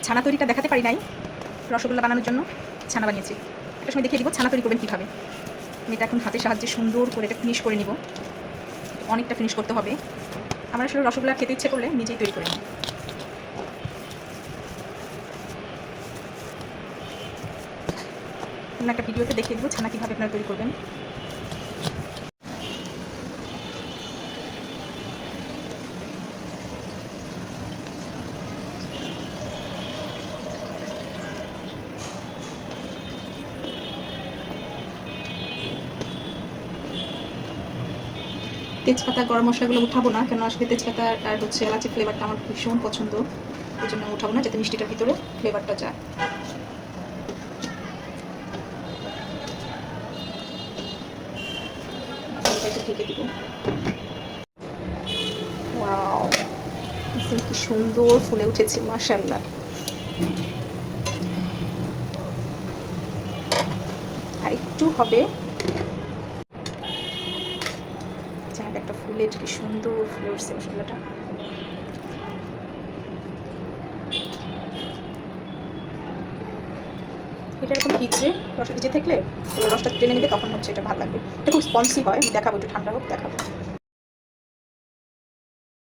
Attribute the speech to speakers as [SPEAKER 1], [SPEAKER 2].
[SPEAKER 1] ছানা তৈরিটা দেখাতে পারি নাই, রসগোল্লা বানানোর জন্য ছানা বানিয়েছি। একটা সময় দেখিয়ে দিব ছানা তৈরি করবেন কীভাবে। আমি এটা এখন হাতের সাহায্যে সুন্দর করে এটা ফিনিশ করে নিব। অনেকটা ফিনিশ করতে হবে। আমার আসলে রসগোল্লা খেতে ইচ্ছে করলে নিজেই তৈরি করে নিই। একটা ভিডিওতে দেখিয়ে দেবো ছানা কীভাবে আপনারা তৈরি করবেন। তেজপাতা গরম মশলাগুলো উঠাবো না, কেন আসলে তেজপাতা আর হচ্ছে এলাচি ফ্লেভারটা আমার ভীষণ পছন্দ, এই জন্য উঠাবো না, যাতে মিষ্টিটার ভিতরে ফ্লেভারটা যায়। ঢেকে দিব। ওয়াও, কি সুন্দর ফুলে উঠেছে মাশাআল্লাহ। আর একটু হবে, একটা ফুলে কি সুন্দর ফুলে উঠছে মশলাটা। এটা এরকম ভিজে, রসটা ভিজে থাকলে রসটা টেনে নিবে, তখন হচ্ছে এটা ভালো লাগবে। এটা খুব স্পঞ্জি হয়, দেখাবো একটু ঠান্ডা হোক, দেখাবো।